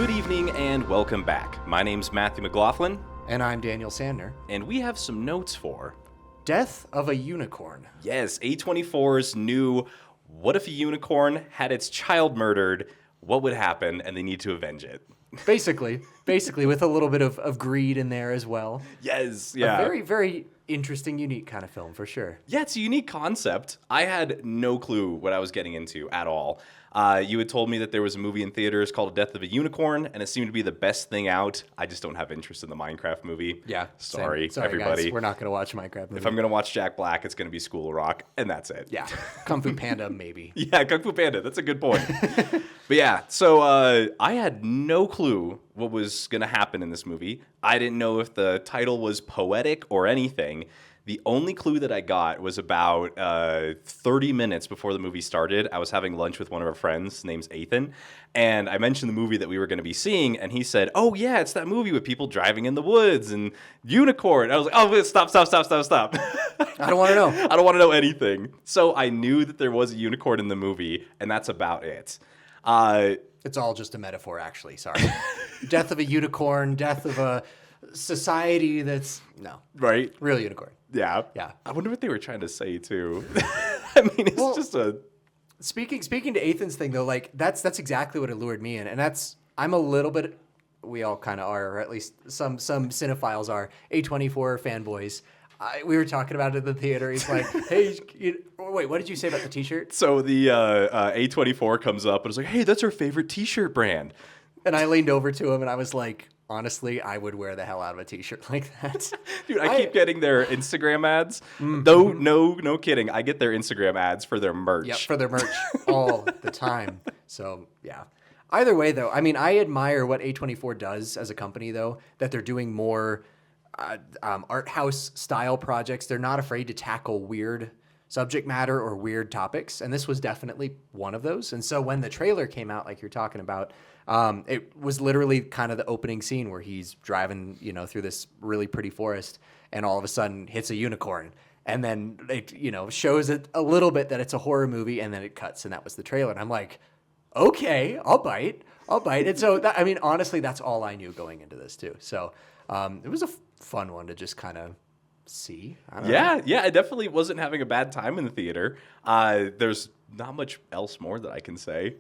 Good evening and welcome back. My name's Matthew McLaughlin, And I'm Daniel Sandner. and we have some notes for. Death of a Unicorn. Yes, A24's new What If a Unicorn Had Its Child Murdered? What would happen? And they need to avenge it. Basically, with a little bit of greed in there as well. Yes, A yeah. very, very interesting, unique kind of film for sure. Yeah, it's a unique concept. I had no clue what I was getting into at all. You had told me that there was a movie in theaters called Death of a Unicorn, and it seemed to be the best thing out. I just don't have interest in the Minecraft movie. Yeah. Sorry, Sorry everybody. guys, we're not going to watch Minecraft movie. If I'm going to watch Jack Black, it's going to be School of Rock, and that's it. Yeah. Kung Fu Panda, maybe. Yeah, Kung Fu Panda. That's a good point. But yeah, so I had no clue what was going to happen in this movie. I didn't know if the title was poetic or anything. The only clue that I got was about 30 minutes before the movie started. I was having lunch with one of our friends. His name's Ethan. And I mentioned the movie that we were going to be seeing. And he said, oh, yeah, it's that movie with people driving in the woods and unicorn. I was like, oh, stop. I don't want to know. I don't want to know anything. So I knew that there was a unicorn in the movie, and that's about it. It's all just a metaphor, actually. Sorry. Death of a unicorn, death of a society that's... No. Right? Real unicorn. Yeah. Yeah. I wonder what they were trying to say, too. I mean, it's just a... Speaking to Ethan's thing, though, like, that's exactly what allured me in. And that's... I'm a little bit... We all kind of are, or at least some cinephiles are. A24 fanboys. We were talking about it in the theater. He's like, hey, wait, what did you say about the T-shirt? So the A24 comes up and is like, hey, that's our favorite T-shirt brand. And I leaned over to him and I was like, honestly, I would wear the hell out of a T-shirt like that. Dude, I keep getting their Instagram ads. No kidding. I get their Instagram ads for their merch. Yep, for their merch all the time. So, yeah. Either way, though, I mean, I admire what A24 does as a company, though, that they're doing more art house style projects. They're not afraid to tackle weird subject matter or weird topics. And this was definitely one of those. And so when the trailer came out, like you're talking about, it was literally kind of the opening scene where he's driving, through this really pretty forest and all of a sudden hits a unicorn. And then it, shows it a little bit that it's a horror movie and then it cuts. And that was the trailer. And I'm like, okay, I'll bite. And so, honestly, that's all I knew going into this too. So it was a fun one to just kind of see. I don't know. Yeah, I definitely wasn't having a bad time in the theater. There's not much else more that I can say.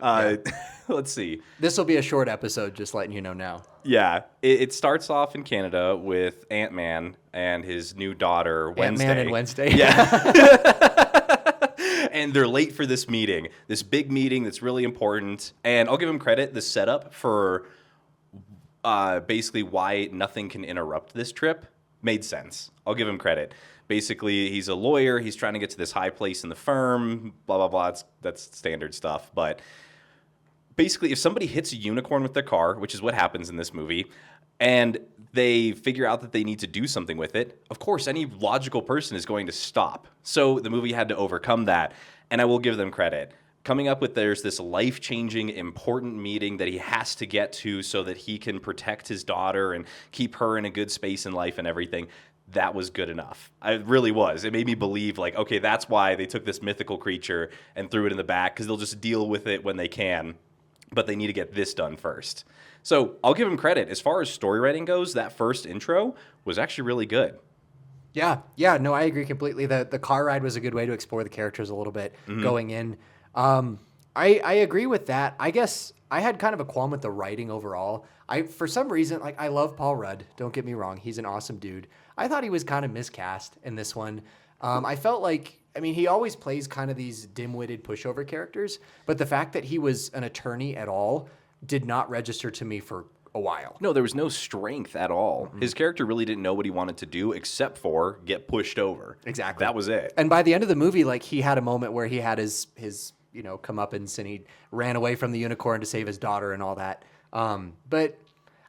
Let's see. This will be a short episode, just letting you know now. Yeah, it starts off in Canada with Ant-Man and his new daughter, Wednesday. Ant-Man and Wednesday. Yeah. And they're late for this meeting, this big meeting that's really important. And I'll give him credit, the setup for basically why nothing can interrupt this trip made sense. I'll give him credit. Basically, he's a lawyer. He's trying to get to this high place in the firm, blah, blah, blah. That's standard stuff. But basically, if somebody hits a unicorn with their car, which is what happens in this movie, and they figure out that they need to do something with it, of course, any logical person is going to stop. So the movie had to overcome that, and I will give them credit. Coming up with there's this life-changing, important meeting that he has to get to so that he can protect his daughter and keep her in a good space in life and everything. That was good enough. It really was. It made me believe, like, okay, that's why they took this mythical creature and threw it in the back, because they'll just deal with it when they can, but they need to get this done first. So I'll give him credit. As far as story writing goes, that first intro was actually really good. Yeah, no, I agree completely. The car ride was a good way to explore the characters a little bit going in. I agree with that. I guess I had kind of a qualm with the writing overall. For some reason, like, I love Paul Rudd. Don't get me wrong. He's an awesome dude. I thought he was kind of miscast in this one. I felt like, he always plays kind of these dim-witted pushover characters, but the fact that he was an attorney at all did not register to me for a while. No, there was no strength at all. His character really didn't know what he wanted to do except for get pushed over. Exactly. That was it. And by the end of the movie, like, he had a moment where he had his comeuppance and he ran away from the unicorn to save his daughter and all that. But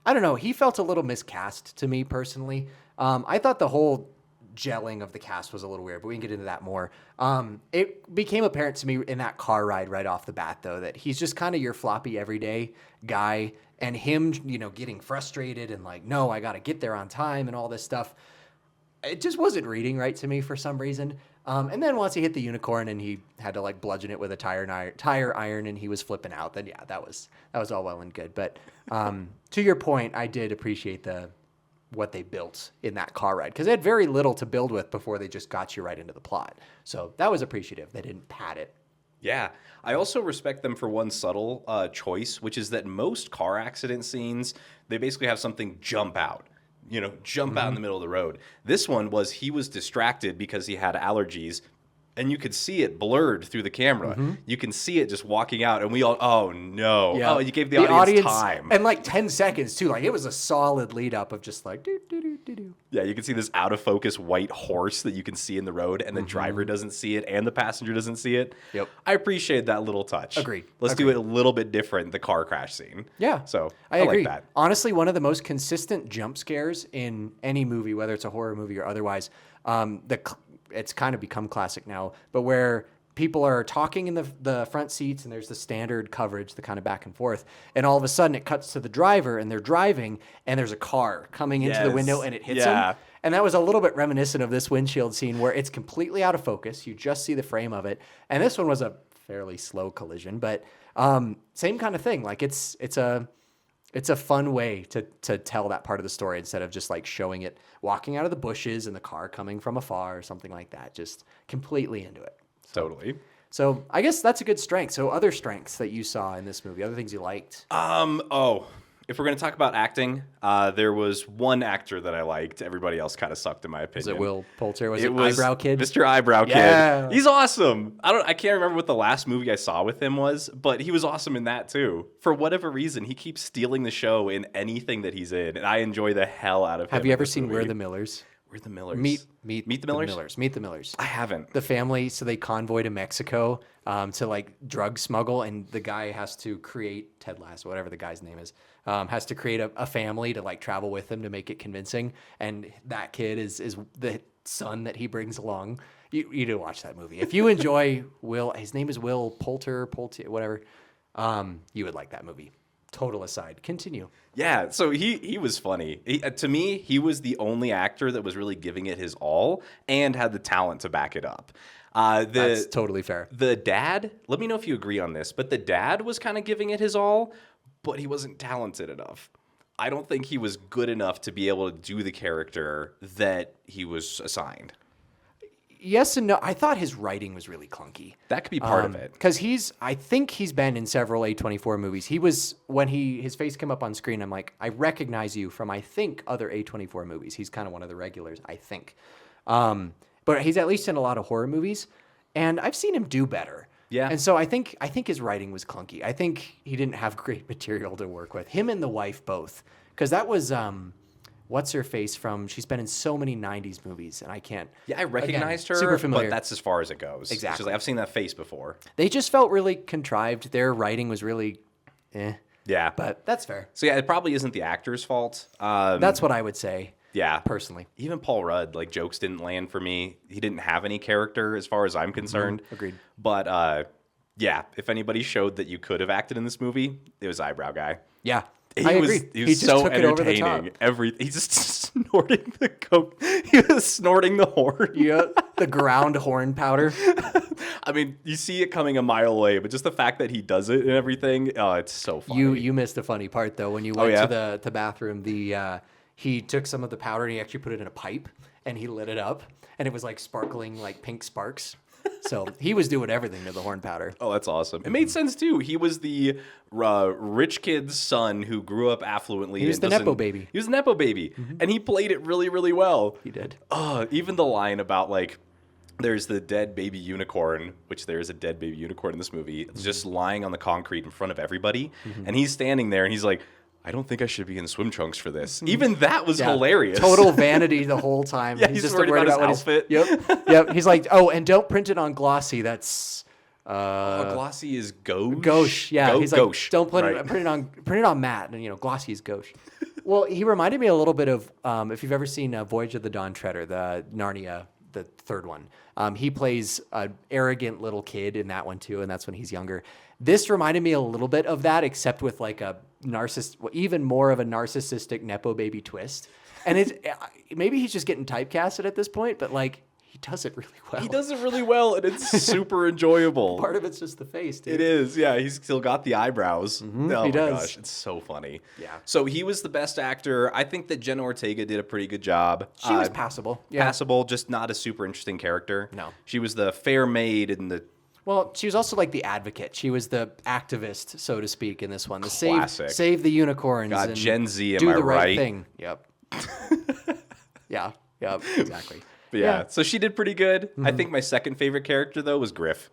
I don't know. He felt a little miscast to me personally. I thought the whole gelling of the cast was a little weird, but we can get into that more. It became apparent to me in that car ride right off the bat, though, that he's just kind of your floppy everyday guy, and him, getting frustrated and like, no, I got to get there on time and all this stuff. It just wasn't reading right to me for some reason. And then once he hit the unicorn and he had to like bludgeon it with a tire iron and he was flipping out, then yeah, that was all well and good. But to your point, I did appreciate what they built in that car ride because they had very little to build with before they just got you right into the plot. So that was appreciative. They didn't pad it. Yeah. I also respect them for one subtle choice, which is that most car accident scenes, they basically have something jump out. Out in the middle of the road. This one was he was distracted because he had allergies, and you could see it blurred through the camera. You can see it just walking out, and we all, oh no. Yeah. Oh, you gave the audience time. And like 10 seconds too. Like it was a solid lead up of just like do do do do do. Yeah, you can see this out of focus white horse that you can see in the road, and the driver doesn't see it, and the passenger doesn't see it. Yep. I appreciate that little touch. Agreed. Let's do it a little bit different, the car crash scene. Yeah. So I agree. like that. Honestly, one of the most consistent jump scares in any movie, whether it's a horror movie or otherwise, it's kind of become classic now, but where people are talking in the front seats and there's the standard coverage, the kind of back and forth, and all of a sudden it cuts to the driver and they're driving and there's a car coming into the window and it hits them. And that was a little bit reminiscent of this windshield scene where it's completely out of focus. You just see the frame of it. And this one was a fairly slow collision, but same kind of thing. Like it's a fun way to tell that part of the story instead of just like showing it walking out of the bushes and the car coming from afar or something like that. Just completely into it. Totally. So I guess that's a good strength. So other strengths that you saw in this movie, other things you liked. If we're going to talk about acting, there was one actor that I liked. Everybody else kind of sucked, in my opinion. Was it Will Poulter? Was it Eyebrow Kid? Mr. Eyebrow Yeah. Kid. He's awesome. I can't remember what the last movie I saw with him was, but he was awesome in that too. For whatever reason, he keeps stealing the show in anything that he's in, and I enjoy the hell out of him. Have you ever seen We're the Millers? We're the Millers. Meet the Millers? Meet the Millers. I haven't. The family, so they convoy to Mexico to like drug smuggle, and the guy has to create Ted Lasso, whatever the guy's name is, has to create a family to like travel with him to make it convincing. And that kid is the son that he brings along. You need to watch that movie if you enjoy Will. His name is Will Poulter, whatever. You would like that movie. Total aside. Continue. Yeah, so he was funny. To me, he was the only actor that was really giving it his all and had the talent to back it up. That's totally fair. The dad, let me know if you agree on this, but the dad was kind of giving it his all, but he wasn't talented enough. I don't think he was good enough to be able to do the character that he was assigned. Yes and no. I thought his writing was really clunky. That could be part of it. Because I think he's been in several A24 movies. He was, when his face came up on screen, I'm like, I recognize you from, I think, other A24 movies. He's kind of one of the regulars, I think. But he's at least in a lot of horror movies, and I've seen him do better. Yeah. And so I think his writing was clunky. I think he didn't have great material to work with. Him and the wife both. Because that was... what's her face from? She's been in so many 90s movies, and I can't. Yeah, I recognized her, super familiar. but that's as far as it goes. Exactly. She's like, I've seen that face before. They just felt really contrived. Their writing was really, Yeah. but that's fair. So yeah, it probably isn't the actor's fault. That's what I would say. Yeah. Personally. Even Paul Rudd, like, jokes didn't land for me. He didn't have any character as far as I'm concerned. Agreed. But yeah, if anybody showed that you could have acted in this movie, it was Eyebrow Guy. Yeah. I agree. He was just so took it over the entertaining. top. He's just snorting the coke. He was snorting the horn. Yeah, the ground horn powder. I mean, you see it coming a mile away, but just the fact that he does it and everything, it's so funny. You missed a funny part though when you went to the bathroom. He took some of the powder and he actually put it in a pipe and he lit it up and it was like sparkling like pink sparks. So he was doing everything to the horn powder. Oh, that's awesome. It made sense too. He was the rich kid's son who grew up affluently. He was the Nepo baby. He was the Nepo baby. And he played it really, really well. He did. Even the line about like, there's the dead baby unicorn, which there is a dead baby unicorn in this movie. It's just lying on the concrete in front of everybody. And he's standing there and he's like, I don't think I should be in swim trunks for this. Even that was hilarious. Total vanity the whole time. Yeah, he's just worried about his outfit. Yep. He's like, oh, and don't print it on glossy. That's glossy is gauche. Gauche. Yeah. He's like, gauche. don't print it on matte. And glossy is gauche. Well, he reminded me a little bit of if you've ever seen Voyage of the Dawn Treader, the Narnia, the third one. He plays an arrogant little kid in that one too, and that's when he's younger. This reminded me a little bit of that, except with like a even more of a narcissistic Nepo baby twist. And maybe he's just getting typecasted at this point, but like he does it really well. He does it really well, and it's super enjoyable. Part of it's just the face, dude. It is, yeah. He's still got the eyebrows. Oh my he does. gosh, it's so funny. Yeah. So he was the best actor. I think that Jenna Ortega did a pretty good job. She was passable. Yeah. Passable, just not a super interesting character. No. She was the fair maid and the Well, she was also like the advocate. She was the activist, so to speak, in this one. The Classic. save the unicorns. God, and Gen Z, am do I the right right? thing. Yep. Yep. Exactly. But yeah, so she did pretty good. I think my second favorite character though was Griff.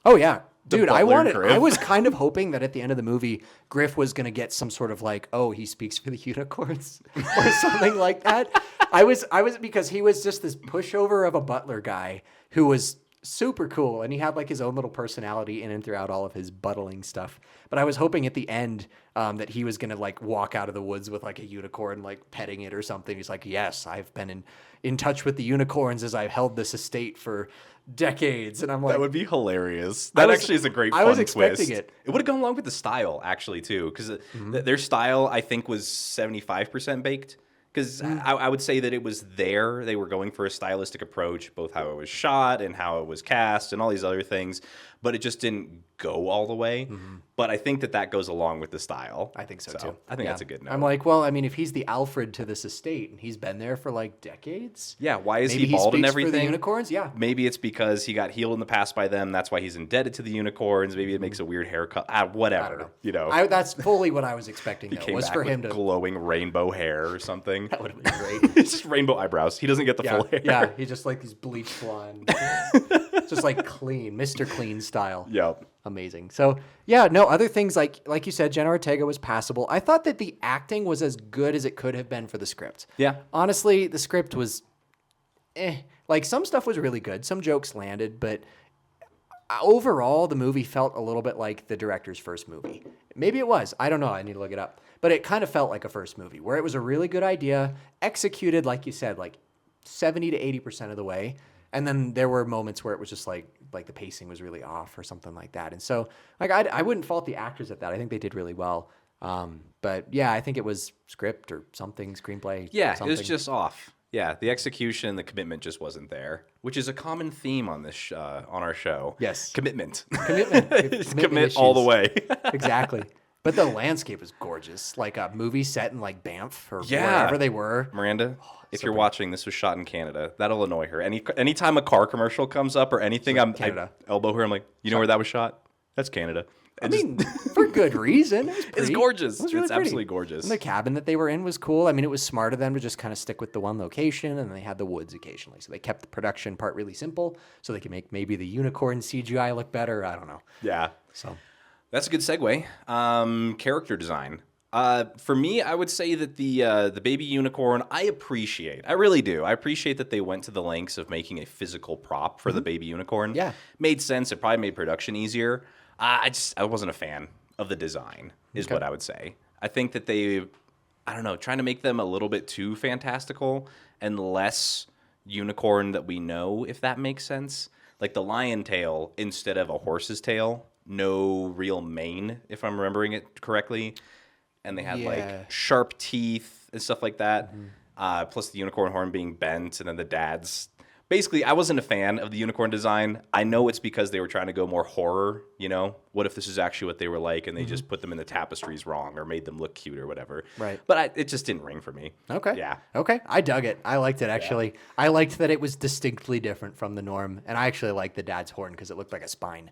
Oh yeah. Dude, I butler Griff. was kind of hoping that at the end of the movie, Griff was going to get some sort of like, oh, he speaks for the unicorns or something like that. I was because he was just this pushover of a butler guy who was super cool, and he had like his own little personality in and throughout all of his buttling stuff. But I was hoping at the end that he was going to like walk out of the woods with like a unicorn, like petting it or something. He's like, yes, I've been in touch with the unicorns as I've held this estate for decades. And I'm like, That would be hilarious. That actually is a great fun I was twist. expecting it. It would have gone along with the style, actually, too, because their style, I think, was 75% baked. Because I would say that it was there. They were going for a stylistic approach, both how it was shot and how it was cast and all these other things. But it just didn't go all the way. But I think that goes along with the style. I think so too. I think Yeah. that's a good note. I'm like, well, I mean, if he's the Alfred to this estate and he's been there for like decades, yeah, why is maybe he bald and speaks for the everything? unicorns. Yeah, Maybe it's because he got healed in the past by them. That's why he's indebted to the unicorns. Maybe it makes a weird haircut. Whatever. I don't know. You know, that's fully what I was expecting. Though, came was back for with him to. glowing rainbow hair or something. That would have been great. It's just rainbow eyebrows. He doesn't get the Yeah, full hair. yeah, he's just like these bleached blonde, just like clean, Mr. Clean style. Yep. Amazing. So yeah, no other things like you said, Jenna Ortega was passable. I thought that the acting was as good as it could have been for the script. Yeah. Honestly, the script was, like some stuff was really good, some jokes landed, but overall the movie felt a little bit like the director's first movie. Maybe it was. I don't know. I need to look it up. But it kind of felt like a first movie where it was a really good idea, executed like you said, like 70 to 80% of the way. And then there were moments where it was just like the pacing was really off or something like that. And so like I wouldn't fault the actors at that. I think they did really well. But yeah, I think it was script or something, screenplay. Yeah, something. it was just off. Yeah, the execution, the commitment just wasn't there, which is a common theme on this on our show. Yes. Commitment. Commitment Commit all the issues. way. Exactly. But the landscape was gorgeous. Like a movie set in like Banff or Yeah. wherever they were. Miranda, if you're watching, this was shot in Canada. That'll annoy her. Anytime a car commercial comes up or anything, I Canada. elbow her. I'm like, you know where that was shot? That's Canada. I mean, for good reason. It was It's pretty. gorgeous. It was really It's pretty. absolutely gorgeous. And the cabin that they were in was cool. I mean, it was smart of them to just kind of stick with the one location, and they had the woods occasionally. So they kept the production part really simple, so they could make maybe the unicorn CGI look better. I don't know. Yeah. So That's a good segue. Character design. For me, I would say that the baby unicorn, I appreciate. I really do. I appreciate that they went to the lengths of making a physical prop for the baby unicorn. Yeah. Made sense. It probably made production easier. I wasn't a fan of the design, is what I would say. I think that I don't know, trying to make them a little bit too fantastical and less unicorn that we know, if that makes sense. Like the lion tail instead of a horse's tail. No real mane, if I'm remembering it correctly. And they had Yeah. like sharp teeth and stuff like that. Plus the unicorn horn being bent, and then the dad's. Basically, I wasn't a fan of the unicorn design. I know it's because they were trying to go more horror, you know? What if this is actually what they were like and they just put them in the tapestries wrong or made them look cute or whatever? Right. But it just didn't ring for me. okay. Yeah. Okay. I dug it. I liked it actually. I liked that it was distinctly different from the norm, and I actually liked the dad's horn because it looked like a spine.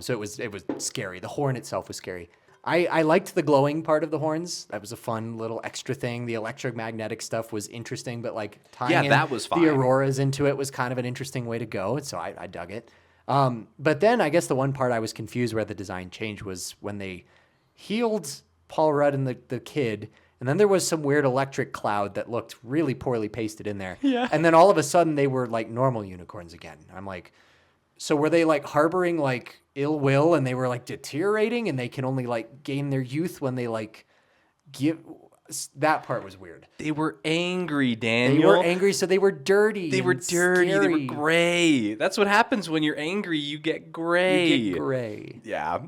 So it was scary. The horn itself was scary. I liked the glowing part of the horns. That was a fun little extra thing. The electromagnetic stuff was interesting, but like tying in that was fine. the auroras into it was kind of an interesting way to go. So I dug it. But then I guess the one part I was confused where the design changed was when they healed Paul Rudd and the kid. And then there was some weird electric cloud that looked really poorly pasted in there. Yeah. And then all of a sudden they were like normal unicorns again. I'm like, so were they like harboring like ill will and they were like deteriorating and they can only like gain their youth when they like give? That part was weird. They were angry, They Daniel. were angry, so they were dirty. They were and dirty. They were scary. gray. That's what happens when you're angry. You get gray. You get gray. Yeah,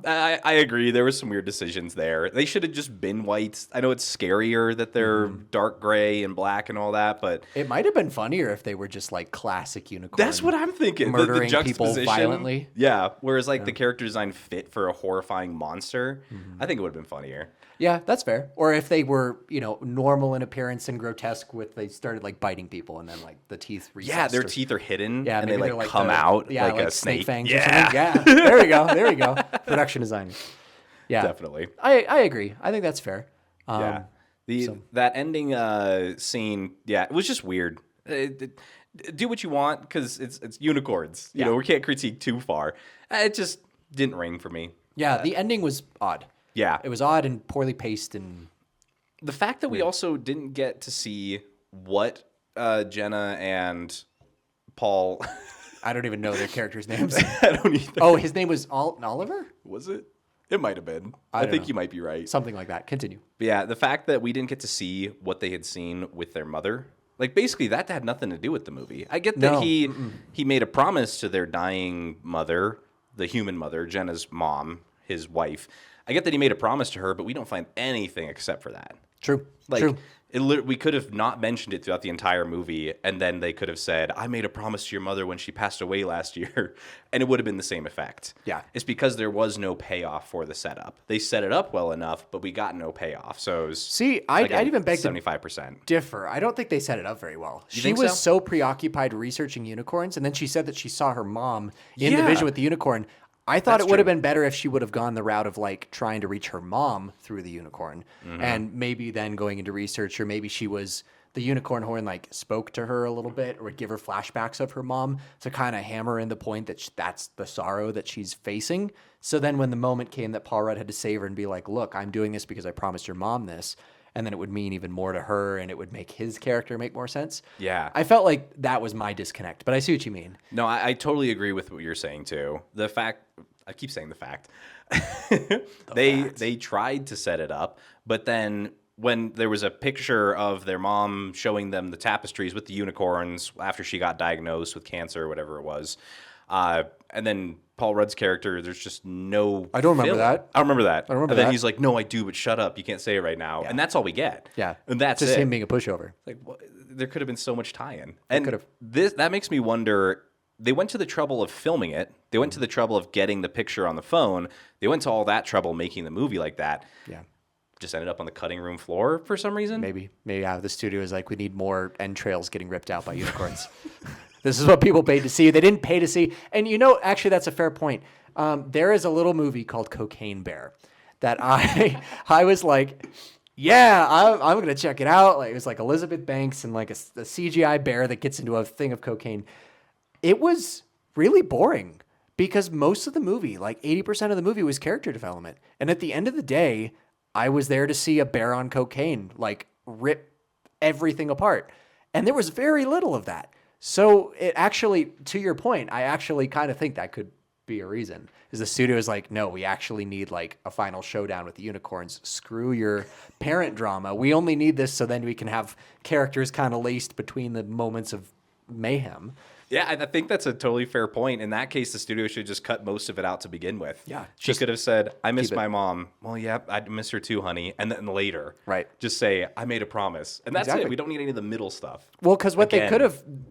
I agree. There was some weird decisions there. They should have just been white. I know it's scarier that they're dark gray and black and all that, but It might have been funnier if they were just like classic unicorn. that's what I'm thinking. Murdering the people juxtaposition. violently. Yeah, whereas like the character design fit for a horrifying monster. I think it would have been funnier. Yeah, that's fair. Or if they were, normal in appearance and grotesque with they started like biting people and then like the teeth recessed. Yeah, their or- teeth are hidden Yeah, and they maybe like they're come the- out yeah, like a snake. fangs or Yeah, something. Yeah. There we go. There we go. Production design. Yeah. definitely. I agree. I think that's fair. Yeah. That ending scene, yeah, it was just weird. Do what you want because it's unicorns. You Yeah. know, we can't critique too far. It just didn't ring for me. Yeah, the ending was odd. Yeah. It was odd and poorly paced and The fact that we also didn't get to see what Jenna and Paul. I don't even know their characters' names. I don't either. Oh, his name was Oliver? Was it? It might have been. I I don't think know. you might be right. Something like that. Continue. But yeah, the fact that we didn't get to see what they had seen with their mother, like basically that had nothing to do with the movie. I get that No. he made a promise to their dying mother, the human mother, Jenna's mom, his wife. I get that he made a promise to her, but we don't find anything except for that. True. Like True. we could have not mentioned it throughout the entire movie, and then they could have said, "I made a promise to your mother when she passed away last year," and it would have been the same effect. Yeah. It's because there was no payoff for the setup. They set it up well enough, but we got no payoff. So it was See, I'd even beg to 75%. differ. I don't think they set it up very well. She think was so? so preoccupied researching unicorns, and then she said that she saw her mom in the Yeah. vision with the unicorn. I thought That's it would have true. been better if she would have gone the route of like trying to reach her mom through the unicorn, and maybe then going into research, or maybe the unicorn horn like spoke to her a little bit, or would give her flashbacks of her mom to kind of hammer in the point that that's the sorrow that she's facing. So then when the moment came that Paul Rudd had to save her and be like, "Look, I'm doing this because I promised your mom this," and then it would mean even more to her, and it would make his character make more sense. Yeah. I felt like that was my disconnect, but I see what you mean. No, I totally agree with what you're saying too. The fact, I keep saying the fact, they tried to set it up, but then when there was a picture of their mom showing them the tapestries with the unicorns after she got diagnosed with cancer or whatever it was, and then Paul Rudd's character, there's just no. I don't remember filler. that. I don't remember that. I don't remember and then that. he's like, "No, I do, but shut up. You can't say it right now." And that's all we get. Yeah, and that's just it. him being a pushover. Like, there could have been so much tie-in, and could have. that makes me wonder. They went to the trouble of filming it. They went to the trouble of getting the picture on the phone. They went to all that trouble making the movie like that. Yeah. Just ended up on the cutting room floor for some reason. Maybe the studio is like, we need more entrails getting ripped out by unicorns. This is what people paid to see. They didn't pay to see. And actually, that's a fair point. There is a little movie called Cocaine Bear that I was like, yeah, I'm going to check it out. Like, it was like Elizabeth Banks and like a CGI bear that gets into a thing of cocaine. It was really boring because most of the movie, like 80% of the movie, was character development. And at the end of the day, I was there to see a bear on cocaine, like rip everything apart. And there was very little of that. So it actually, to your point, I actually kind of think that could be a reason. Is the studio is like, no, we actually need like a final showdown with the unicorns. Screw your parent drama. We only need this so then we can have characters kind of laced between the moments of mayhem. Yeah, I think that's a totally fair point. In that case, the studio should just cut most of it out to begin with. Yeah, She just could have said, I miss keep it. my mom. Well, yeah, I miss her too, honey. And then later, Right. just say, I made a promise. And that's Exactly. it. We don't need any of the middle stuff. Well, because what Again.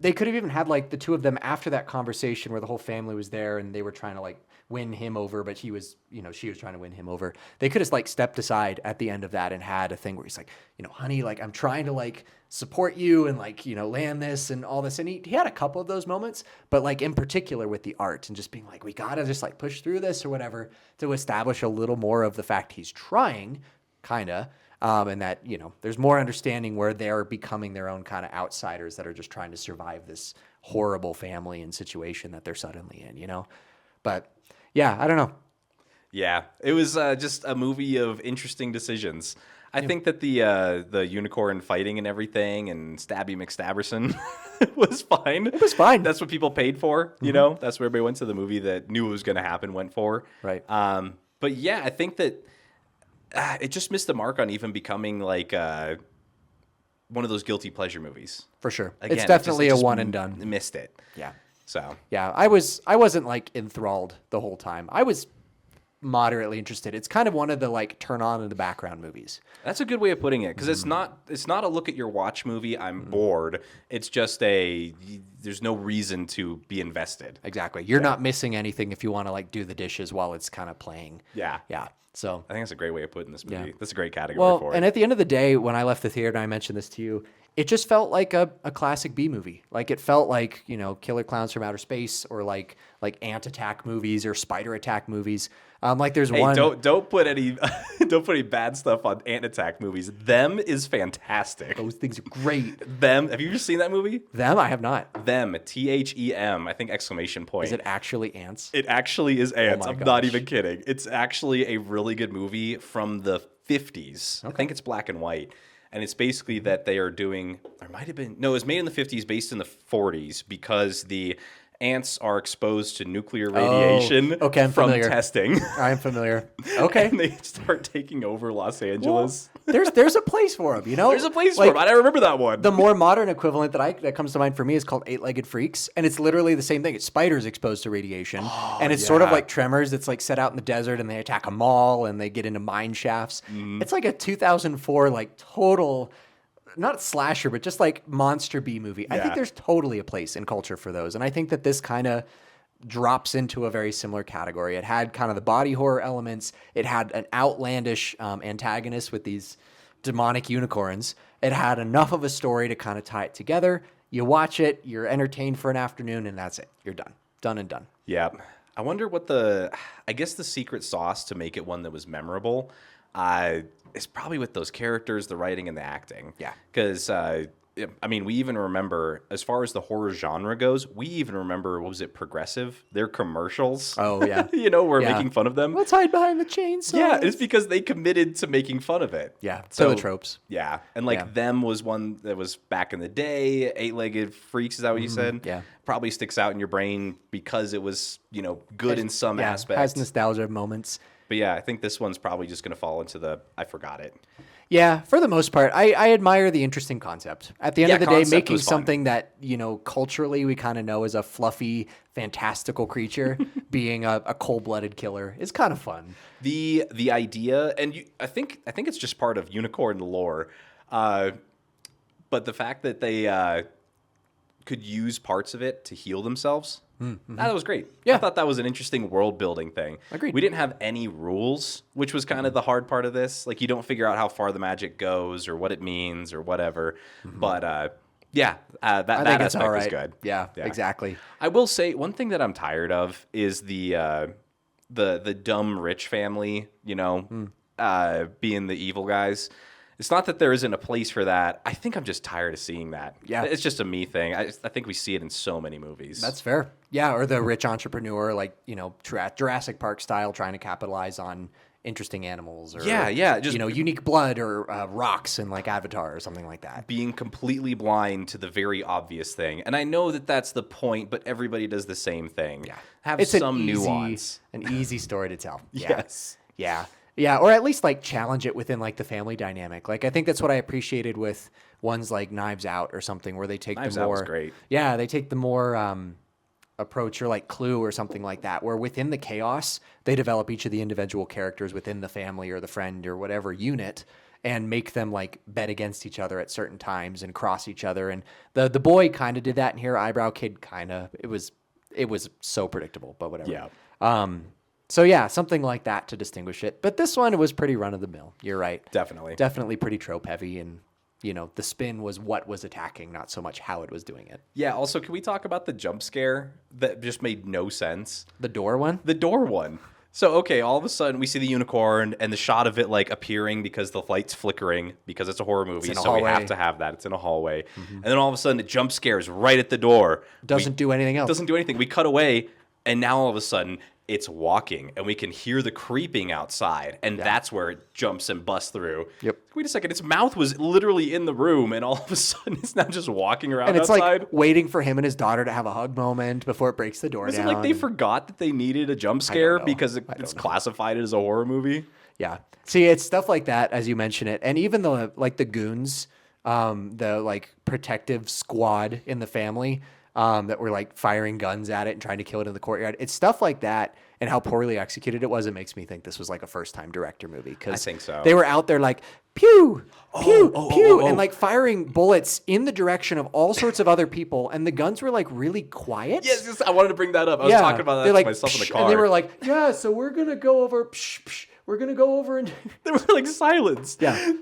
they could have even had like the two of them after that conversation where the whole family was there and they were trying to like win him over, but he was, she was trying to win him over. They could have like stepped aside at the end of that and had a thing where he's like, honey, like I'm trying to like support you and like, land this and all this. And he had a couple of those moments, but like in particular with the art and just being like, we got to just like push through this or whatever to establish a little more of the fact he's trying, kind of. And that, there's more understanding where they're becoming their own kind of outsiders that are just trying to survive this horrible family and situation that they're suddenly in, But yeah, I don't know. Yeah, it was just a movie of interesting decisions. I think that the unicorn fighting and everything and Stabby McStabberson was fine. It was fine. That's what people paid for, you know? That's where everybody went to the movie that knew it was going to happen, went for. Right. But yeah, I think that it just missed the mark on even becoming like one of those guilty pleasure movies. For sure. Again, It's definitely it a just one and done. Missed it. Yeah. So Yeah. I wasn't like enthralled the whole time. I was moderately interested. It's kind of one of the like turn on in the background movies. that's a good way of putting it, because it's not a look at your watch movie. I'm bored. It's just there's no reason to be invested. Exactly. You're not missing anything if you want to like do the dishes while it's kind of playing. Yeah. Yeah. So I think that's a great way of putting this movie. Yeah. That's a great category well, for and it. at the end of the day, when I left the theater, and I mentioned this to you, it just felt like a classic B movie. Like it felt like, Killer Clowns from Outer Space, or like Ant Attack movies or Spider Attack movies. Like there's Hey, one. don't put any don't put any bad stuff on Ant Attack movies. Them is fantastic. Those things are great. Them. Have you ever seen that movie? Them, I have not. Them. THEM. I think exclamation point. Is it actually ants? It actually is ants. my I'm not gosh. even kidding. It's actually a really good movie from the 50s. I think it's black and white. And it's basically that they are doing, or might have been, no, it was made in the 50s, based in the 40s, because the ants are exposed to nuclear radiation okay, I'm from familiar. testing. I'm familiar. Okay. And they start taking over Los Angeles. There's a place for them, There's a place for Like, them. I don't remember that one. the more modern equivalent that comes to mind for me is called Eight-Legged Freaks, and it's literally the same thing. It's spiders exposed to radiation, and it's sort of yeah. like Tremors. It's like set out in the desert, and they attack a mall, and they get into mine shafts. Mm-hmm. It's like a 2004 like total, not slasher, but just like monster B movie. I think Yeah. there's totally a place in culture for those, and I think that this kind of drops into a very similar category. It had kind of the body horror elements. It had an outlandish antagonist with these demonic unicorns. It had enough of a story to kind of tie it together. You watch it, you're entertained for an afternoon, and that's it. You're done. Done and done. Yeah. I wonder what I guess the secret sauce to make it one that was memorable is probably with those characters, the writing, and the acting. Yeah. Because, we even remember, as far as the horror genre goes, we even remember, what was it, Progressive? Their commercials. Oh, yeah. We're Yeah. making fun of them. Let's hide behind the chainsaw. Yeah, it's because they committed to making fun of it. Yeah. So the tropes. Yeah, and Yeah. Them was one that was back in the day. Eight-Legged Freaks, is that what you said? Mm-hmm. Yeah. Probably sticks out in your brain because it was, good in some Yeah, aspects. has nostalgia moments. But yeah, I think this one's probably just going to fall into the I forgot it. Yeah, for the most part, I admire the interesting concept. At the end Yeah, of the day, concept making was fun. something that, culturally we kind of know as a fluffy, fantastical creature being a cold-blooded killer is kind of fun. The idea, and I think it's just part of unicorn lore, but the fact that they could use parts of it to heal themselves. That was great. Yeah. I thought that was an interesting world building thing. Agreed. We didn't have any rules, which was kind of the hard part of this. Like, you don't figure out how far the magic goes or what it means or whatever. But that I think it's aspect all was right. good. Yeah, exactly. I will say one thing that I'm tired of is the dumb rich family, being the evil guys. It's not that there isn't a place for that. I think I'm just tired of seeing that. Yeah. It's just a me thing. I think we see it in so many movies. That's fair. Yeah, or the rich entrepreneur, like, Jurassic Park style, trying to capitalize on interesting animals or, Yeah, just- unique blood or rocks in like Avatar or something like that. being completely blind to the very obvious thing. And I know that that's the point, but everybody does the same thing. Yeah. Have It's some an easy, nuance. An easy story to tell. Yeah. Yes. Yeah. Yeah. Or at least like challenge it within like the family dynamic. Like I think that's what I appreciated with ones like Knives Out or something where they take Knives the Out more was great. Yeah, they take the more approach, or like Clue or something like that, where within the chaos they develop each of the individual characters within the family or the friend or whatever unit and make them like bet against each other at certain times and cross each other. And the boy kind of did that in here. Eyebrow Kid kind of, it was so predictable, but whatever. Yeah. So yeah, something like that to distinguish it. But this one, it was pretty run of the mill. You're right. Definitely. Definitely pretty trope heavy, and the spin was what was attacking, not so much how it was doing it. Yeah, also, can we talk about the jump scare that just made no sense? The door one? The door one. So, okay, all of a sudden we see the unicorn and the shot of it like appearing because the light's flickering because it's a horror movie. in a So we have hallway. to have that. It's in a hallway. And then all of a sudden it jump scares right at the door. Doesn't do anything else. Doesn't do anything. We cut away and now all of a sudden it's walking, and we can hear the creeping outside, and that's where it jumps and busts through. Yep. Wait a second, its mouth was literally in the room, and all of a sudden it's now just walking around And it's outside. like waiting for him and his daughter to have a hug moment before it breaks the door Was down. it like they forgot that they needed a jump scare know. because I don't it's know. classified as a horror movie? Yeah. See, it's stuff like that as you mention it, and even the goons, the like protective squad in the family that were like firing guns at it and trying to kill it in the courtyard. It's stuff like that, and how poorly executed it was. It makes me think this was like a first-time director movie because I think so. they were out there like pew, pew, pew, oh. and like firing bullets in the direction of all sorts of other people, and the guns were like really quiet. Yes, I wanted to bring that up. I was talking about that They're to like, myself in the "Psh," car. and they were like, yeah, so we're gonna go over. Psh, psh, we're gonna go over and they were like silenced. yeah,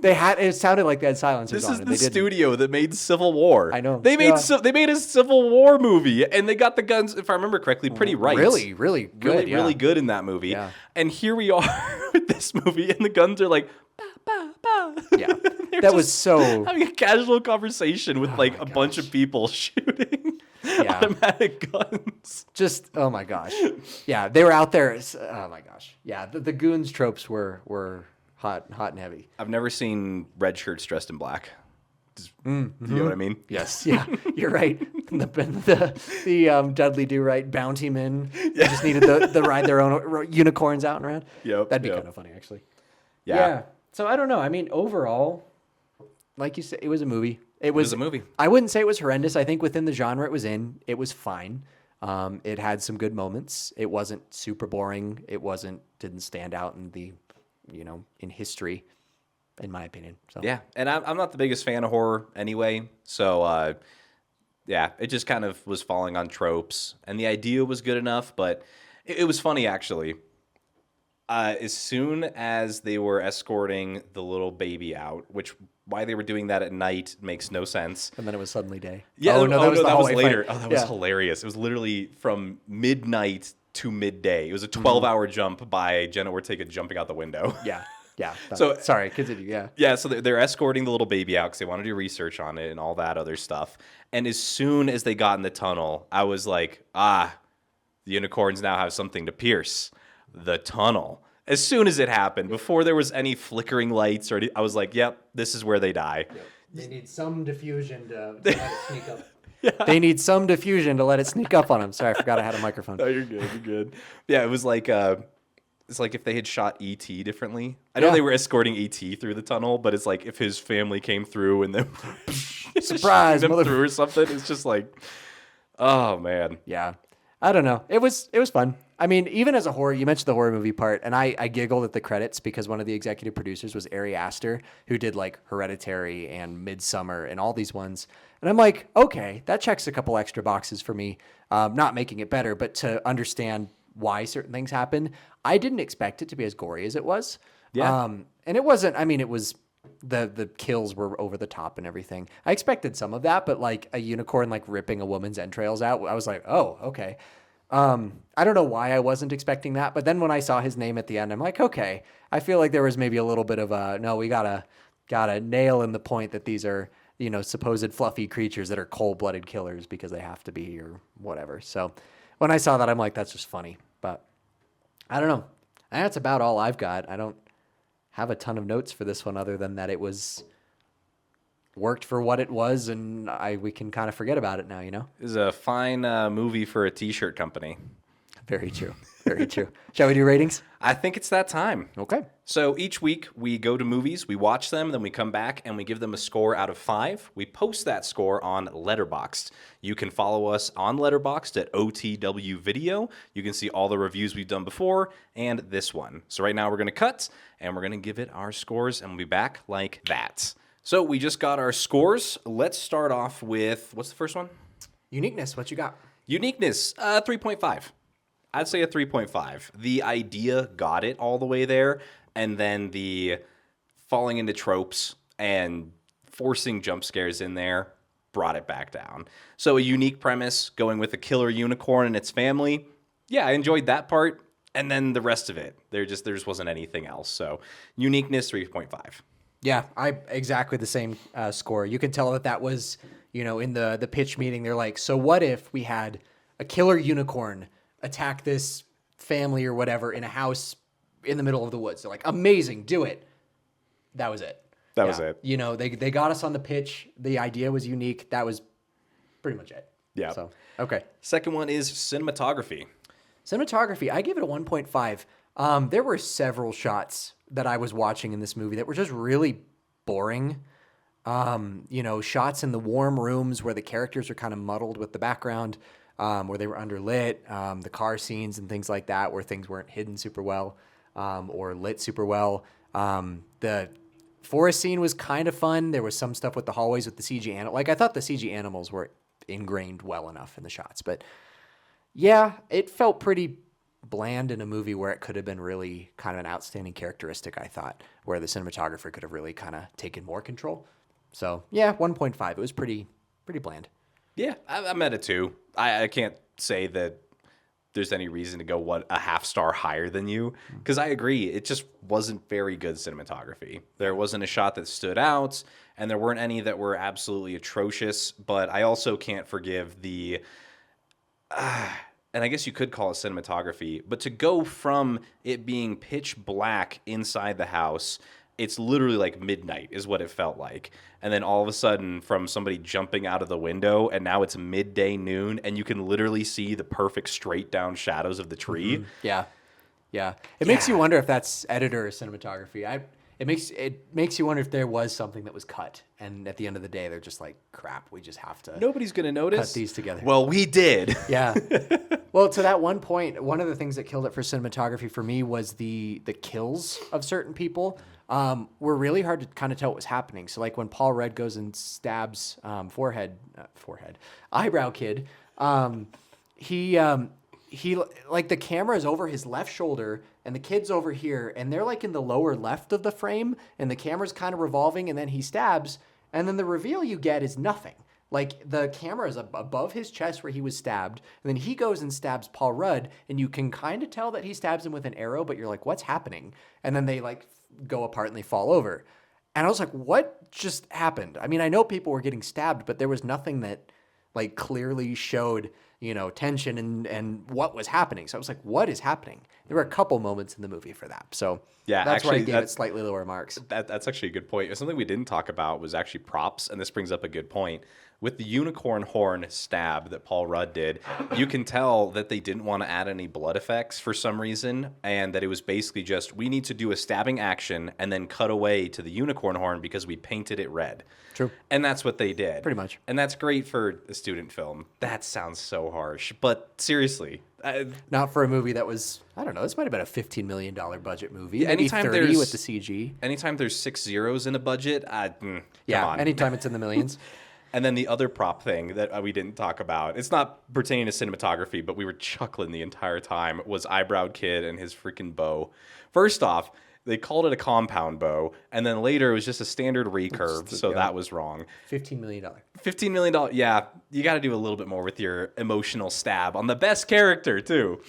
they had. It sounded like they had silencers This on. is and the they didn't. studio that made Civil War. I know. They made Yeah. they made a Civil War movie, and they got the guns, if I remember correctly, pretty right. Really, really good. really, yeah. really good in that movie. Yeah. And here we are with this movie, and the guns are like, bah, bah, bah. Yeah, They're that was just so. having a casual conversation with like my a bunch of people shooting Yeah. automatic guns. Just oh my gosh, yeah, they were out there. Oh my gosh, yeah, the goons tropes were hot and heavy. I've never seen red shirts dressed in black. You know what I mean? Yes, yeah, you're right. The Dudley Do Right bounty men just needed the ride their own unicorns out and around. Yep, That'd be yep. kind of funny actually. Yeah. So I don't know. I mean, overall, like you said, it was a movie. It was a movie. I wouldn't say it was horrendous. I think within the genre it was in, it was fine. It had some good moments. It wasn't super boring. It didn't stand out in the, in history, in my opinion. So Yeah, and I'm not the biggest fan of horror anyway, so yeah, it just kind of was falling on tropes, and the idea was good enough, but it was funny actually. As soon as they were escorting the little baby out, which why they were doing that at night makes no sense. And then it was suddenly day. Yeah, that was the hallway later. fight. Oh, that was Yeah. hilarious. It was literally from midnight to midday. It was a 12-hour jump by Jenna Ortega jumping out the window. Yeah. Yeah. So- sorry, continue. Yeah. Yeah, so they're escorting the little baby out because they want to do research on it and all that other stuff. And as soon as they got in the tunnel, I was like, the unicorns now have something to pierce. The tunnel. As soon as it happened, before there was any flickering lights or I was like, yep, this is where they die. They need some diffusion to let it sneak up. They need some diffusion to let it sneak up on them. Sorry, I forgot I had a microphone. Oh, you're good. You're good. Yeah, it was like it's like if they had shot E.T. differently. I know Yeah. they were escorting E.T. through the tunnel, but it's like if his family came through and then Surprise, them mother- through or something. It's just like, oh man. Yeah. I don't know. It was fun. I mean, even as a horror, you mentioned the horror movie part, and I giggled at the credits because one of the executive producers was Ari Aster, who did like Hereditary and Midsummer and all these ones. And I'm like, okay, that checks a couple extra boxes for me. Not making it better, but to understand why certain things happen. I didn't expect it to be as gory as it was. Yeah. And it wasn't, I mean, it was the kills were over the top and everything. I expected some of that, but like a unicorn like ripping a woman's entrails out, I was like, oh, okay. I don't know why I wasn't expecting that, but then when I saw his name at the end, I'm like, okay, I feel like there was maybe a little bit of a, no, we gotta nail in the point that these are, supposed fluffy creatures that are cold-blooded killers because they have to be or whatever. So when I saw that, I'm like, that's just funny, but I don't know. And that's about all I've got. I don't have a ton of notes for this one other than that it worked for what it was, and we can kind of forget about it now, It was a fine movie for a t-shirt company. Very true. Very true. Shall we do ratings? I think it's that time. Okay. So each week we go to movies, we watch them, then we come back and we give them a score out of 5. We post that score on Letterboxd. You can follow us on Letterboxd at OTW Video. You can see all the reviews we've done before and this one. So right now we're going to cut and we're going to give it our scores and we'll be back like that. So we just got our scores. Let's start off with, what's the first one? Uniqueness, what you got? Uniqueness, 3.5. I'd say a 3.5. The idea got it all the way there, and then the falling into tropes and forcing jump scares in there brought it back down. So a unique premise, going with a killer unicorn and its family. Yeah, I enjoyed that part, and then the rest of it, there just wasn't anything else. So uniqueness, 3.5. Yeah, I exactly the same score. You can tell that was, in the pitch meeting, they're like, so what if we had a killer unicorn attack this family or whatever in a house in the middle of the woods. They're like, amazing, do it. That was it. That was it. You know, they got us on the pitch. The idea was unique. That was pretty much it. Yeah. So, okay. Second one is cinematography. Cinematography, I give it a 1.5. There were several shots that I was watching in this movie that were just really boring. You know, shots in the warm rooms where the characters are kind of muddled with the background, where they were underlit, the car scenes and things like that, where things weren't hidden super well, or lit super well. The forest scene was kind of fun. There was some stuff with the hallways with the CG I thought the CG animals were ingrained well enough in the shots, but yeah, it felt pretty bland in a movie where it could have been really kind of an outstanding characteristic, I thought, where the cinematographer could have really kind of taken more control. So yeah, 1.5. It was pretty bland. Yeah, I'm at a 2. I can't say that there's any reason to go a half star higher than you, because I agree, it just wasn't very good cinematography. There wasn't a shot that stood out, and there weren't any that were absolutely atrocious, but I also can't forgive the and I guess you could call it cinematography, but to go from it being pitch black inside the house, it's literally like midnight is what it felt like. And then all of a sudden from somebody jumping out of the window, and now it's midday noon, and you can literally see the perfect straight down shadows of the tree. Yeah. It makes you wonder if that's editor or cinematography. It makes you wonder if there was something that was cut, and at the end of the day, they're just like, crap, we just have to. Nobody's gonna notice. Cut these together. Well, we did. Yeah. Well, to that one point, one of the things that killed it for cinematography for me was the kills of certain people. Were really hard to kind of tell what was happening. So like when Paul Rudd goes and stabs eyebrow kid, he like the camera is over his left shoulder and the kid's over here and they're like in the lower left of the frame and the camera's kind of revolving and then he stabs and then the reveal you get is nothing. Like the camera is above his chest where he was stabbed and then he goes and stabs Paul Rudd and you can kind of tell that he stabs him with an arrow, but you're like, what's happening? And then they like go apart and they fall over. And I was like, what just happened? I mean, I know people were getting stabbed, but there was nothing that like clearly showed, you know, tension and what was happening. So I was like, what is happening? There were a couple moments in the movie for that. So yeah, that's actually, why I gave it slightly lower marks. That's actually a good point. Something we didn't talk about was actually props, and this brings up a good point. With the unicorn horn stab that Paul Rudd did, you can tell that they didn't want to add any blood effects for some reason, and that it was basically just, we need to do a stabbing action and then cut away to the unicorn horn because we painted it red. True. And that's what they did. Pretty much. And that's great for a student film. That sounds so harsh, but seriously. Not for a movie that was, I don't know, this might have been a $15 million budget movie. Maybe anytime 30 there's- with the CG. Anytime there's 6 zeros in a budget, come on. Anytime it's in the millions. And then the other prop thing that we didn't talk about, it's not pertaining to cinematography, but we were chuckling the entire time, was Eyebrowed Kid and his freaking bow. First off, they called it a compound bow, and then later it was just a standard recurve, so that was wrong. $15 million. $15 million, yeah, you got to do a little bit more with your emotional stab on the best character, too.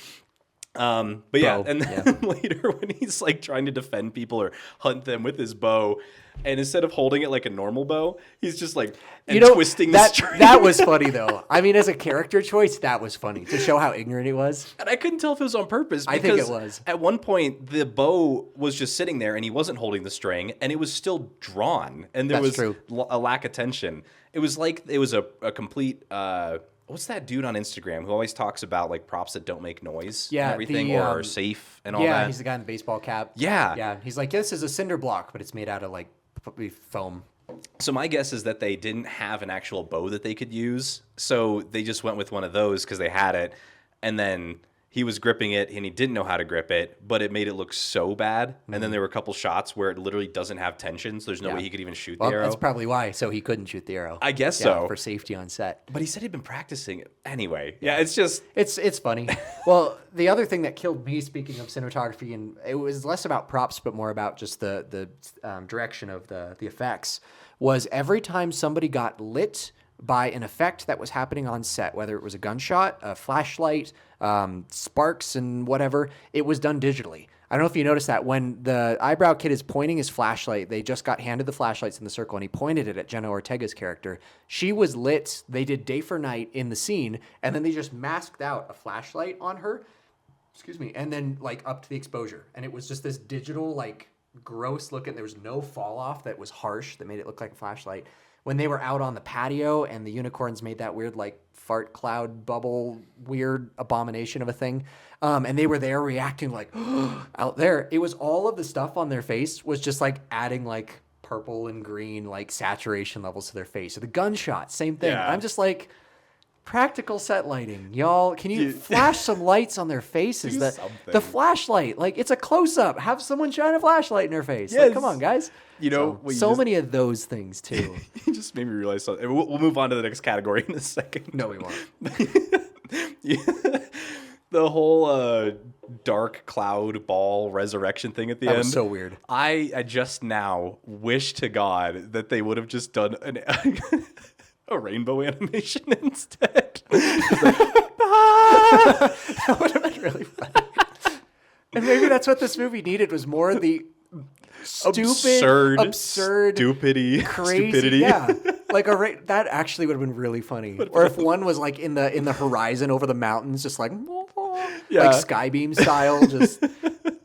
But yeah, and then later when he's like trying to defend people or hunt them with his bow, and instead of holding it like a normal bow, he's just like twisting the string. That was funny though. I mean, as a character choice, that was funny to show how ignorant he was. And I couldn't tell if it was on purpose. I think it was. At one point, the bow was just sitting there, and he wasn't holding the string, and it was still drawn, and there That's was true. a lack of tension. It was like it was a complete. What's that dude on Instagram who always talks about like props that don't make noise and everything, or are safe and all that? Yeah, he's the guy in the baseball cap. Yeah. Yeah, he's like, this is a cinder block, but it's made out of like foam. So my guess is that they didn't have an actual bow that they could use, so they just went with one of those because they had it, and then he was gripping it and he didn't know how to grip it, but it made it look so bad. And then there were a couple shots where it literally doesn't have tension, so there's no way he could even shoot the arrow. That's probably why. So he couldn't shoot the arrow. I guess so. For safety on set. But he said he'd been practicing it. Anyway, yeah, it's just... It's funny. Well, the other thing that killed me, speaking of cinematography, and it was less about props, but more about just the direction of the effects, was every time somebody got lit by an effect that was happening on set, whether it was a gunshot, a flashlight, sparks and whatever, it was done digitally. I don't know if you noticed that when the Eyebrow Kid is pointing his flashlight, they just got handed the flashlights in the circle and he pointed it at Jenna Ortega's character. She was lit. They did day for night in the scene and then they just masked out a flashlight on her. excuse me, and then like up to the exposure, and it was just this digital like gross looking. There was no fall off that was harsh that made it look like a flashlight. When they were out on the patio and the unicorns made that weird like fart cloud bubble weird abomination of a thing, and they were there reacting like out there, it was all of the stuff on their face was just like adding like purple and green like saturation levels to their face. Or the gunshot, same thing. Yeah. I'm just like, practical set lighting, y'all. Can you flash some lights on their faces? Do The something. flashlight, like it's a close up. Have someone shine a flashlight in their face. Like, come Yes. on, guys. You know, so, when you so just- many of those things too. You just made me realize something. We'll move on to the next category in a second. No, we won't. Yeah. The whole dark cloud ball resurrection thing at the That end was so weird. I just now wish to God that they would have just done a rainbow animation instead. That would have been really funny. And maybe that's what this movie needed, was more of the stupid, absurd, stupidity, crazy. stupidity. Yeah, like that actually would have been really funny. Or if one was like in the horizon over the mountains, just like Yeah. like Skybeam style, just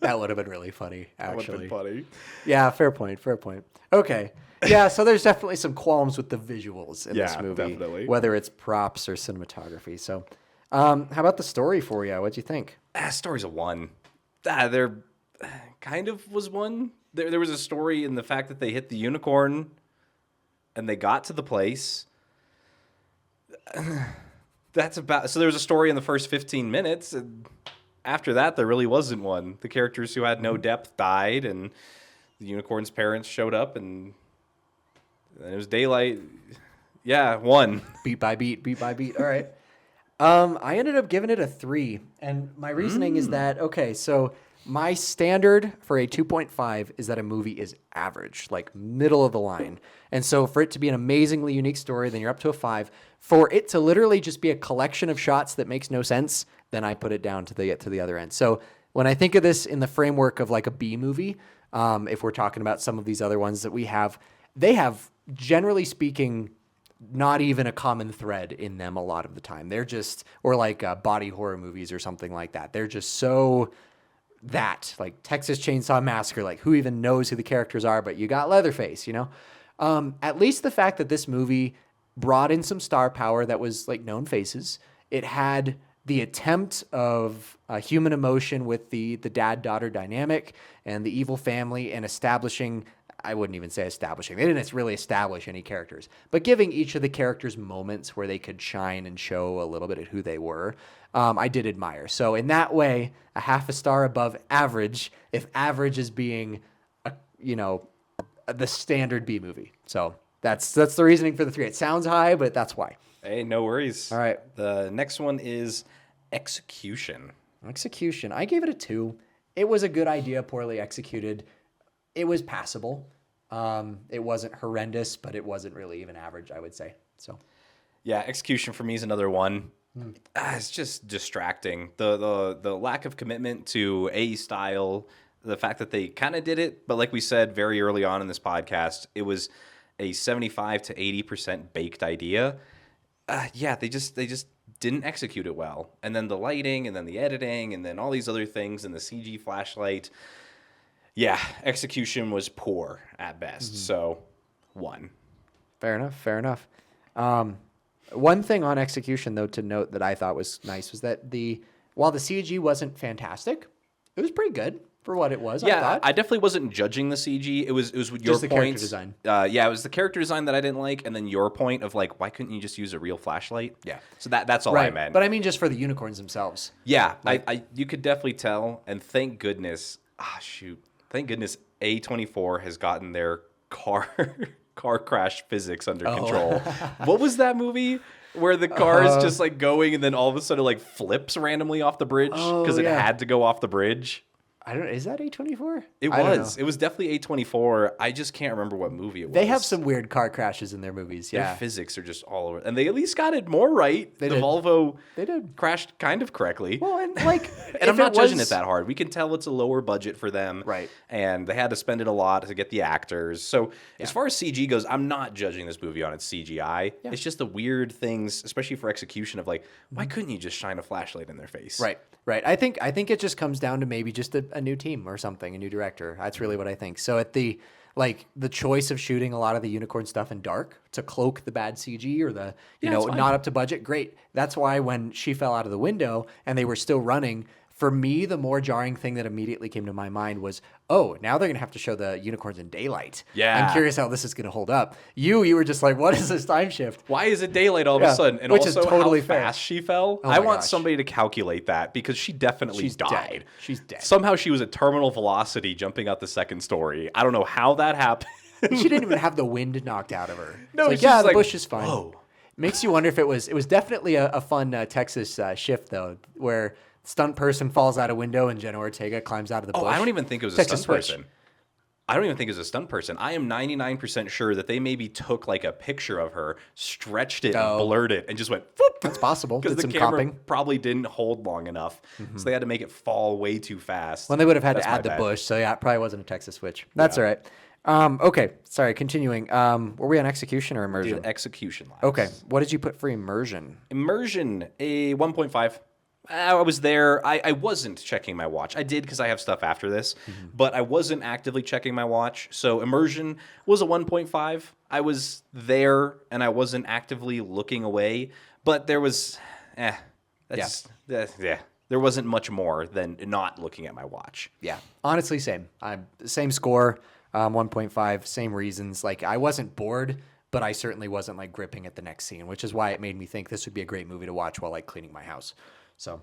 that would have been really funny. That would have Actually, been funny. yeah, fair point. Fair point. Okay. Yeah, so there's definitely some qualms with the visuals in this Yeah, movie, definitely. whether it's props or cinematography. So, how about the story for you? What'd you think? Story's a 1. There kind of was one. There was a story in the fact that they hit the unicorn and they got to the place. That's about. So there was a story in the first 15 minutes. And after that, there really wasn't one. The characters who had no depth died, and the unicorn's parents showed up, and it was daylight. Yeah, 1. Beat by beat, beat by beat. All right. I ended up giving it a 3, and my reasoning is that, okay, so my standard for a 2.5 is that a movie is average, like middle of the line. And so for it to be an amazingly unique story, then you're up to a 5. For it to literally just be a collection of shots that makes no sense, then I put it down to the other end. So when I think of this in the framework of like a B movie, if we're talking about some of these other ones that we have, they have, generally speaking, not even a common thread in them a lot of the time. They're just, or like body horror movies or something like that. They're just so that, like Texas Chainsaw Massacre, like who even knows who the characters are, but you got Leatherface, you know? At least the fact that this movie brought in some star power that was like known faces. It had the attempt of human emotion with the dad-daughter dynamic and the evil family, and establishing, I wouldn't even say establishing, they didn't really establish any characters, but giving each of the characters moments where they could shine and show a little bit of who they were, I did admire. So in that way, a half a star above average, if average is being, the standard B movie. So that's the reasoning for the 3. It sounds high, but that's why. Hey, no worries. All right. The next one is Execution. Execution. I gave it a 2. It was a good idea, poorly executed. It was passable. It wasn't horrendous, but it wasn't really even average, I would say. So, Yeah, Execution for me is another 1. It's just distracting. The lack of commitment to A style, the fact that they kind of did it, but like we said very early on in this podcast, it was a 75 to 80% baked idea. Yeah, they just didn't execute it well. And then the lighting, and then the editing, and then all these other things, and the CG flashlight. Yeah, execution was poor at best. So, 1. fair enough. One thing on execution, though, to note that I thought was nice was that while the CG wasn't fantastic, it was pretty good for what it was. I Yeah, thought. I definitely wasn't judging the CG. It was your Just the character points. design. Yeah, it was the character design that I didn't like, and then your point of like, why couldn't you just use a real flashlight? Yeah. So that's all I meant. But I mean, just for the unicorns themselves. Yeah, I you could definitely tell, and thank goodness. Thank goodness A24 has gotten their car crash physics under control. What was that movie where the car is just like going and then all of a sudden like flips randomly off the bridge because it yeah. had to go off the bridge? I don't. Is that A24? It I don't was. know. It was definitely A24. I just can't remember what movie it was. They have some weird car crashes in their movies. Their Yeah, physics are just all over. And they at least got it more right. They the did. Volvo they did. crashed kind of correctly. Well, and like, And I'm if not judging was- it that hard. We can tell it's a lower budget for them. Right. And they had to spend it a lot to get the actors. So as far as CG goes, I'm not judging this movie on its CGI. Yeah. It's just the weird things, especially for execution of like, why couldn't you just shine a flashlight in their face? Right, right. I think it just comes down to maybe just a new team or something, a new director. That's really what I think. So at the choice of shooting a lot of the unicorn stuff in dark to cloak the bad CG or the it's fine. not up to budget, great. That's why when she fell out of the window and they were still running, for me, the more jarring thing that immediately came to my mind was, oh, now they're going to have to show the unicorns in daylight. Yeah. I'm curious how this is going to hold up. You were just like, what is this time shift? Why is it daylight all of Yeah, a sudden? And which is also totally how fair. fast she fell. Oh I my want gosh. somebody to calculate that because she definitely She's died. dead. She's dead. Somehow she was at terminal velocity jumping out the second story. I don't know how that happened. She didn't even have the wind knocked out of her. No, It's like, it's yeah, just the like, bush is fine. whoa. Makes you wonder if it was definitely a fun Texas shift though, where stunt person falls out a window and Jenna Ortega climbs out of the bush. Oh, I don't even think it was a Texas stunt switch. person. I don't even think it was a stunt person. I am 99% sure that they maybe took like a picture of her, stretched it, and blurred it, and just went, whoop. That's possible. Because Did the some camera comping. probably didn't hold long enough. So they had to make it fall way too fast. Well, they would have had That's to my add the bad. bush, so yeah, it probably wasn't a Texas switch. That's all right. Okay, sorry. Continuing. Were we on execution or immersion? Did execution last. Okay, what did you put for immersion? Immersion, a 1.5. I was there. I wasn't checking my watch. I did because I have stuff after this, but I wasn't actively checking my watch. So immersion was a 1.5. I was there and I wasn't actively looking away, but there was, there wasn't much more than not looking at my watch. Yeah, honestly, same. Same score, 1.5, same reasons. Like, I wasn't bored, but I certainly wasn't like gripping at the next scene, which is why it made me think this would be a great movie to watch while like cleaning my house. So,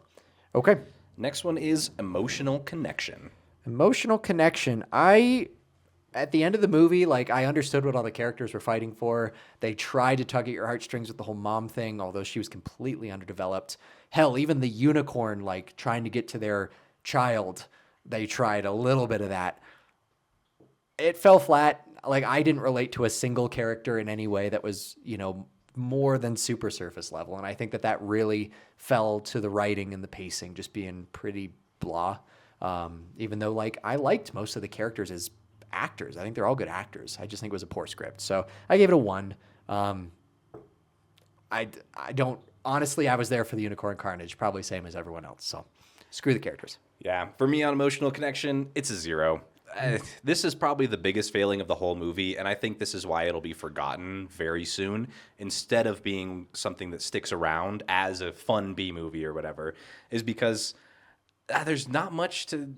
okay. Next one is emotional connection. Emotional connection. At the end of the movie, like, I understood what all the characters were fighting for. They tried to tug at your heartstrings with the whole mom thing, although she was completely underdeveloped. Hell, even the unicorn, like, trying to get to their child, they tried a little bit of that. It fell flat. Like, I didn't relate to a single character in any way that was, more than super surface level. And I think that really fell to the writing and the pacing just being pretty blah. Even though, like, I liked most of the characters as actors. I think they're all good actors. I just think it was a poor script. So I gave it a 1. I don't, honestly, I was there for the unicorn carnage, probably same as everyone else. So screw the characters. Yeah, for me on emotional connection, it's a 0. This is probably the biggest failing of the whole movie, and I think this is why it'll be forgotten very soon, instead of being something that sticks around as a fun B movie or whatever, is because there's not much to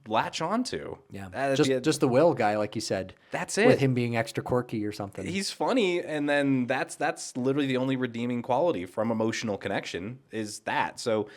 latch onto. Yeah, just the Will guy, like you said. That's it. With him being extra quirky or something. He's funny, and then that's literally the only redeeming quality from emotional connection is that. So.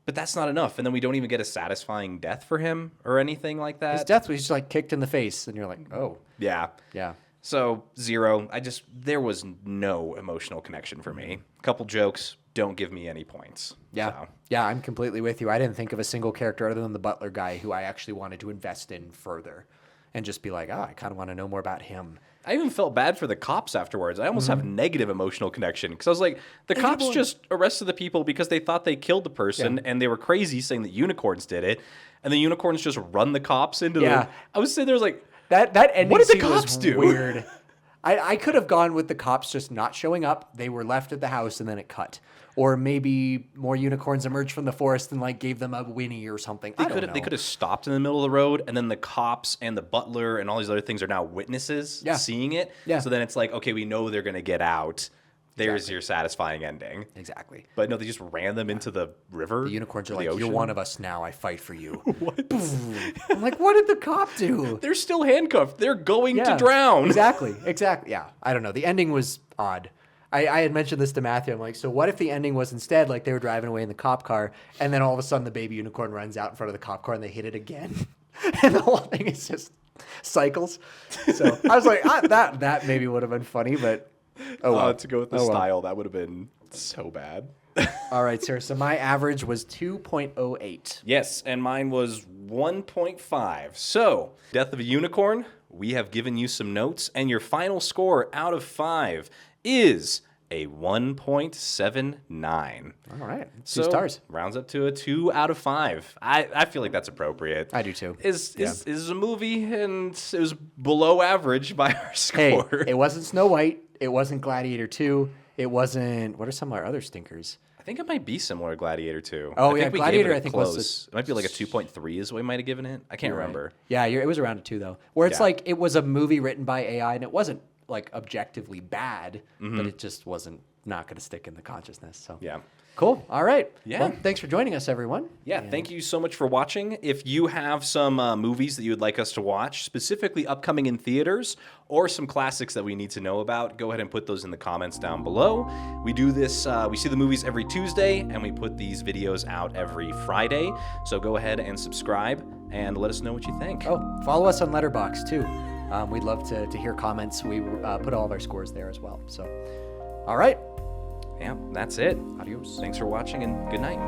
But that's not enough, and then we don't even get a satisfying death for him or anything like that. His death was just like kicked in the face, and you're like, oh. Yeah. Yeah. So 0. There was no emotional connection for me. A couple jokes, don't give me any points. Yeah. So. Yeah, I'm completely with you. I didn't think of a single character other than the butler guy who I actually wanted to invest in further and just be like, I kind of want to know more about him. I even felt bad for the cops afterwards. I almost have negative emotional connection because I was like, the cops just arrested the people because they thought they killed the person and they were crazy saying that unicorns did it. And the unicorns just run the cops into the... I was sitting there like... That ending what did the scene was cops do? Weird. I could have gone with the cops just not showing up. They were left at the house and then it cut. Or maybe more unicorns emerged from the forest and like gave them a whinny or something. I don't know. They could have stopped in the middle of the road, and then the cops and the butler and all these other things are now witnesses seeing it. Yeah. So then it's like, okay, we know they're going to get out. There's your satisfying ending. Exactly. But no, they just ran them into the river. The unicorns are or like, the you're ocean. one of us now. I fight for you. What? I'm like, what did the cop do? They're still handcuffed. They're going to drown. Exactly. Yeah. I don't know. The ending was odd. I had mentioned this to Matthew. I'm like, so what if the ending was instead like they were driving away in the cop car and then all of a sudden the baby unicorn runs out in front of the cop car and they hit it again? And the whole thing is just cycles. So I was like, that maybe would have been funny, but oh well. To go with the style, that would have been so bad. All right, sir. So my average was 2.08. Yes, and mine was 1.5. So, Death of a Unicorn, we have given you some notes, and your final score out of 5 is a 1.79. All right. So, 2 stars. rounds up to a 2 out of 5. I feel like that's appropriate. I do too. Is a movie, and it was below average by our Hey, score. it wasn't Snow White. It wasn't Gladiator 2. It wasn't. What are some of our other stinkers? I think it might be similar to Gladiator 2. Oh, I yeah, think we Gladiator, gave it I think, was close. It might be like a 2.3 is what we might have given it. I can't remember. Yeah, it was around a 2 though. Where it's Yeah. like it was a movie written by AI and it wasn't like objectively bad, but it just wasn't not going to stick in the consciousness. So Yeah. cool. All right. Yeah. Well, thanks for joining us, everyone. Yeah, thank you so much for watching. If you have some movies that you would like us to watch, specifically upcoming in theaters, or some classics that we need to know about, go ahead and put those in the comments down below. We do this, we see the movies every Tuesday, and we put these videos out every Friday. So go ahead and subscribe, and let us know what you think. Oh, follow us on Letterboxd too. We'd love to hear comments. We put all of our scores there as well. So, all right. Yeah, that's it. Adios. Thanks for watching, and good night.